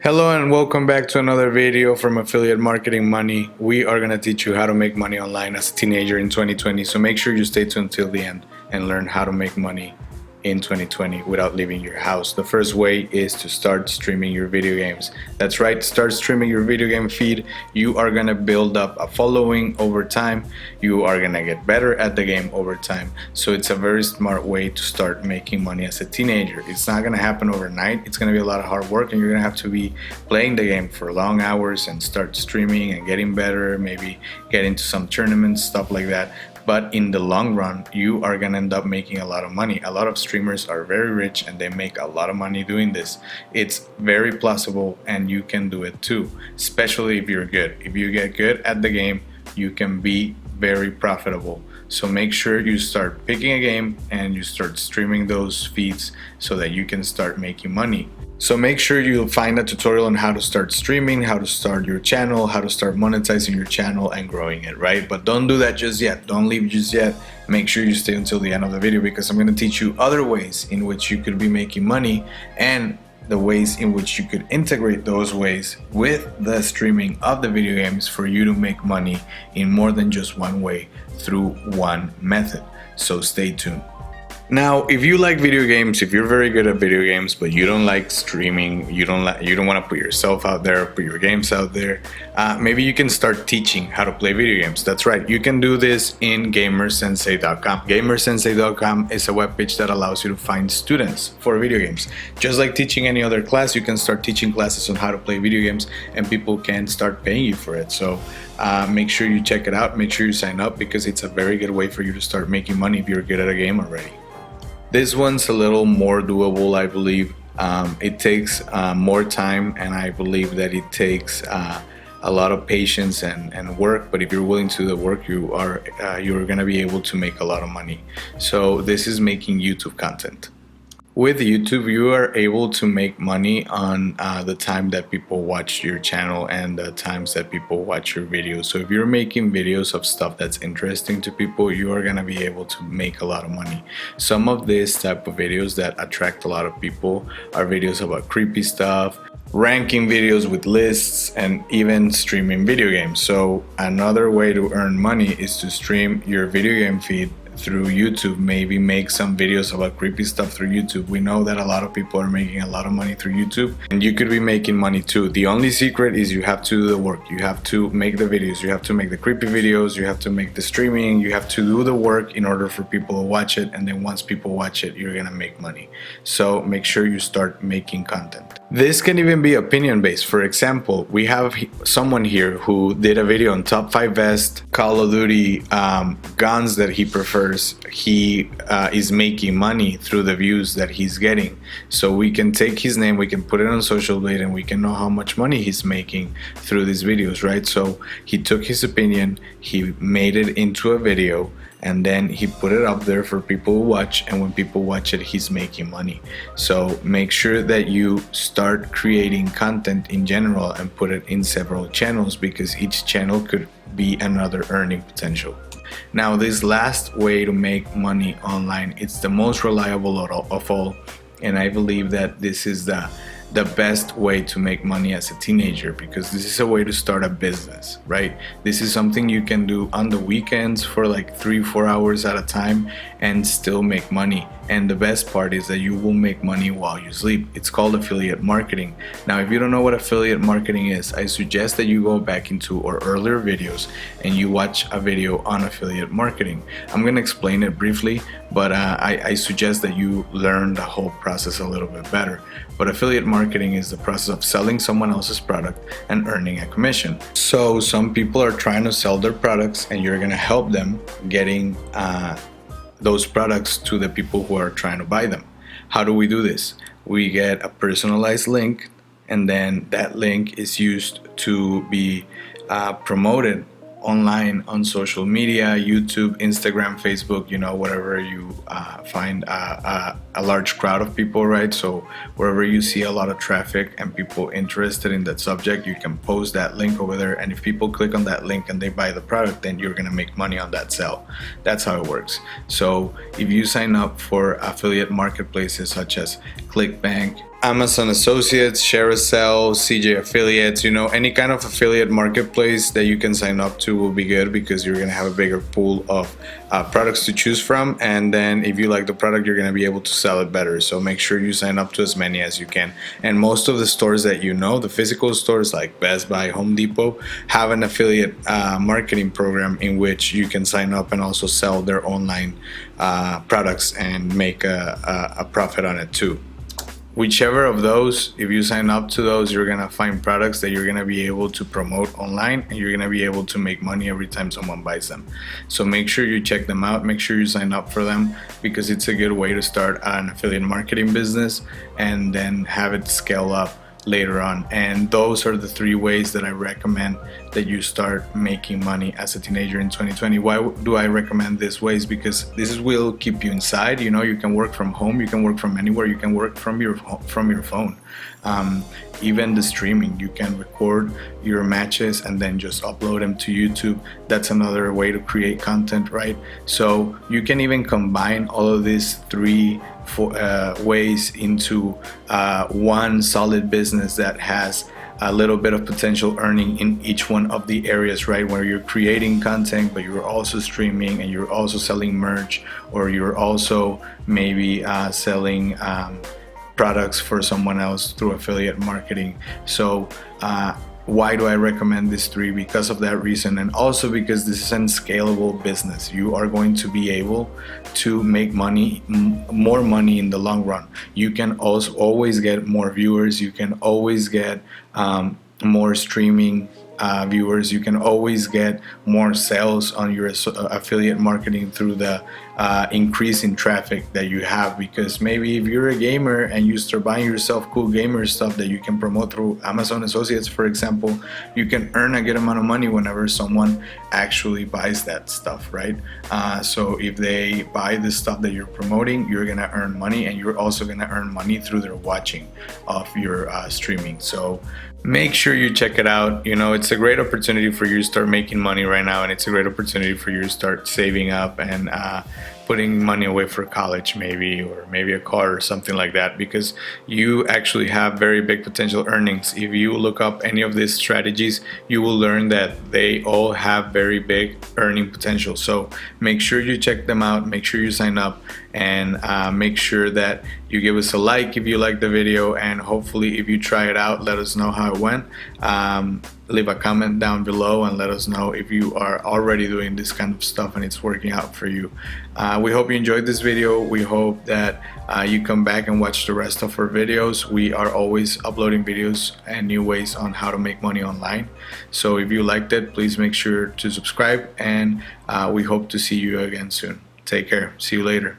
Hello and welcome back to another video from Affiliate Marketing Money. We are going to teach you how to make money online as a teenager in 2020. So make sure you stay tuned till the end and learn how to make money in 2020 without leaving your house. The first way is to start streaming your video games. That's right, start streaming your video game feed. You are gonna build up a following over time. You are gonna get better at the game over time. So it's a very smart way to start making money as a teenager. It's not gonna happen overnight. It's gonna be a lot of hard work, and you're gonna have to be playing the game for long hours and start streaming and getting better, maybe get into some tournaments, stuff like that. But in the long run, you are gonna end up making a lot of money. A lot of streamers are very rich and they make a lot of money doing this. It's very plausible and you can do it too, especially if you're good. If you get good at the game, you can be very profitable. So make sure you start picking a game and you start streaming those feeds so that you can start making money. So make sure you find a tutorial on how to start streaming, how to start your channel, how to start monetizing your channel and growing it, right? But don't do that just yet. Don't leave just yet. Make sure you stay until the end of the video, because I'm going to teach you other ways in which you could be making money and the ways in which you could integrate those ways with the streaming of the video games for you to make money in more than just one way through one method. So stay tuned. Now, if you like video games, if you're very good at video games, but you don't like streaming, you don't want to put yourself out there, put your games out there, maybe you can start teaching how to play video games. That's right, you can do this in Gamersensei.com. Gamersensei.com is a webpage that allows you to find students for video games. Just like teaching any other class, you can start teaching classes on how to play video games, and people can start paying you for it. So make sure you check it out, make sure you sign up, because it's a very good way for you to start making money if you're good at a game already. This one's a little more doable, I believe. It takes more time, and I believe that it takes a lot of patience and work. But if you're willing to do the work, you're gonna be able to make a lot of money. So this is making YouTube content. With YouTube, you are able to make money on the time that people watch your channel and the times that people watch your videos. So if you're making videos of stuff that's interesting to people, you are gonna be able to make a lot of money. Some of these type of videos that attract a lot of people are videos about creepy stuff, ranking videos with lists, and even streaming video games. So another way to earn money is to stream your video game feed through YouTube. Maybe make some videos about creepy stuff through YouTube. We know that a lot of people are making a lot of money through YouTube, and you could be making money too. The only secret is you have to do the work. You have to make the videos, you have to make the creepy videos, you have to make the streaming, you have to do the work in order for people to watch it, and then once people watch it, you're gonna make money. So make sure you start making content. This can even be opinion based. For example, we have someone here who did a video on top 5 best Call of Duty guns that he prefers. He is making money through the views that he's getting. So we can take his name, we can put it on Social Blade, and we can know how much money he's making through these videos, right? So he took his opinion, he made it into a video, and then he put it up there for people to watch, and when people watch it, he's making money. So make sure that you start creating content in general and put it in several channels, because each channel could be another earning potential. Now, this last way to make money online, it's the most reliable of all, and I believe that this is the best way to make money as a teenager, because this is a way to start a business, right? This is something you can do on the weekends for like 3-4 hours at a time and still make money. And the best part is that you will make money while you sleep. It's called affiliate marketing. Now, if you don't know what affiliate marketing is, I suggest that you go back into our earlier videos and you watch a video on affiliate marketing. I'm gonna explain it briefly, but I suggest that you learn the whole process a little bit better. But affiliate marketing is the process of selling someone else's product and earning a commission. So some people are trying to sell their products, and you're gonna help them getting those products to the people who are trying to buy them. How do we do this? We get a personalized link, and then that link is used to be promoted online on social media, YouTube, Instagram, Facebook, whatever you find a large crowd of people, right? So wherever you see a lot of traffic and people interested in that subject, you can post that link over there, and if people click on that link and they buy the product, then you're gonna make money on that sale. That's how it works. So if you sign up for affiliate marketplaces such as ClickBank, Amazon Associates, ShareASell, CJ Affiliates, any kind of affiliate marketplace that you can sign up to will be good, because you're going to have a bigger pool of products to choose from. And then if you like the product, you're going to be able to sell it better. So make sure you sign up to as many as you can. And most of the stores that the physical stores like Best Buy, Home Depot, have an affiliate marketing program in which you can sign up and also sell their online products and make a profit on it too. Whichever of those, if you sign up to those, you're gonna find products that you're gonna be able to promote online, and you're gonna be able to make money every time someone buys them. So make sure you check them out, make sure you sign up for them, because it's a good way to start an affiliate marketing business and then have it scale up later on. And those are the 3 ways that I recommend that you start making money as a teenager in 2020. Why do I recommend these ways? Because this will keep you inside. You can work from home, you can work from anywhere, you can work from your phone. Even the streaming, you can record your matches and then just upload them to YouTube. That's another way to create content, right? So you can even combine all of these 3 ways into one solid business that has a little bit of potential earning in each one of the areas, right? Where you're creating content, but you're also streaming, and you're also selling merch, or you're also maybe selling products for someone else through affiliate marketing. So why do I recommend these 3? Because of that reason, and also because this is a scalable business. You are going to be able to make money, more money in the long run. You can also always get more viewers, you can always get more streaming viewers, you can always get more sales on your affiliate marketing through the increase in traffic that you have. Because maybe if you're a gamer and you start buying yourself cool gamer stuff that you can promote through Amazon Associates, for example, you can earn a good amount of money whenever someone actually buys that stuff, right? So if they buy the stuff that you're promoting, you're gonna earn money, and you're also gonna earn money through their watching of your streaming. So make sure you check it out. It's a great opportunity for you to start making money right now, and it's a great opportunity for you to start saving up and putting money away for college, maybe, or maybe a car or something like that, because you actually have very big potential earnings. If you look up any of these strategies, you will learn that they all have very big earning potential. So make sure you check them out, make sure you sign up, and make sure that you give us a like if you like the video, and hopefully if you try it out, let us know how it went. Leave a comment down below and let us know if you are already doing this kind of stuff and it's working out for you. We hope you enjoyed this video. We hope that you come back and watch the rest of our videos. We are always uploading videos and new ways on how to make money online. So if you liked it, please make sure to subscribe, and we hope to see you again soon. Take care. See you later.